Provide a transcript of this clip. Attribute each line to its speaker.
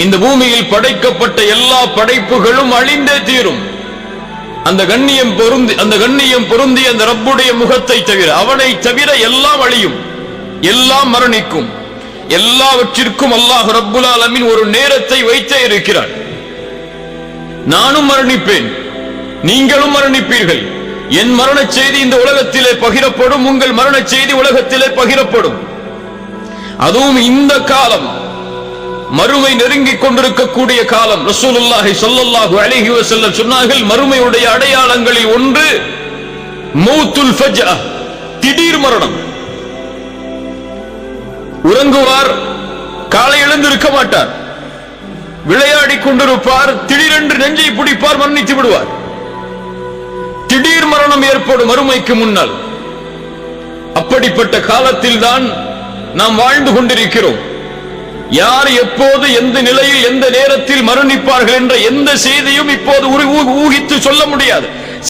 Speaker 1: இந்த பூமியில் படைக்கப்பட்ட எல்லா படைப்புகளும் அழிந்தே தீரும். அந்த கண்ணியம் பொருந்தி அந்த ரப்புடைய முகத்தை தவிர, அவனை தவிர எல்லாம் அழியும், எல்லாம் மரணிக்கும். எல்லாவற்றிற்கும் அல்லாஹ் ரப்புல் ஆலமீன் ஒரு நேரத்தை வைத்தே இருக்கிறான். நானும் மரணிப்பேன், நீங்களும் மரணிப்பீர்கள். என் மரண செய்தி இந்த உலகத்திலே பகிரப்படும், உங்கள் மரண செய்தி உலகத்திலே பகிரப்படும். அதுவும் இந்த காலம் மறுமை நெருங்கிக் கொண்டிருக்கக்கூடிய காலம். ரசூலுல்லாஹி ஸல்லல்லாஹு அலைஹி வஸல்லம் சொன்னார்கள், மறுமையுடைய அடையாளங்களில் ஒன்று மௌத்துல் ஃபஜ்அ, திடீர் மரணம். உறங்குவார், காலை எழுந்திருக்க மாட்டார், விளையாடி கொண்டிருப்பார், திடீரென்று நெஞ்சை பிடிப்பார், மரணித்து விடுவார். திடீர் மரணம் ஏற்படும் மறுமைக்கு முன்னால். அப்படிப்பட்ட காலத்தில் தான் நாம் வாழ்ந்து கொண்டிருக்கிறோம். யார் எப்போது எந்த நிலையில் எந்த நேரத்தில் மரணிப்பார்கள் என்ற எந்த செய்தியும் இப்போது ஊகித்து சொல்ல முடியாது.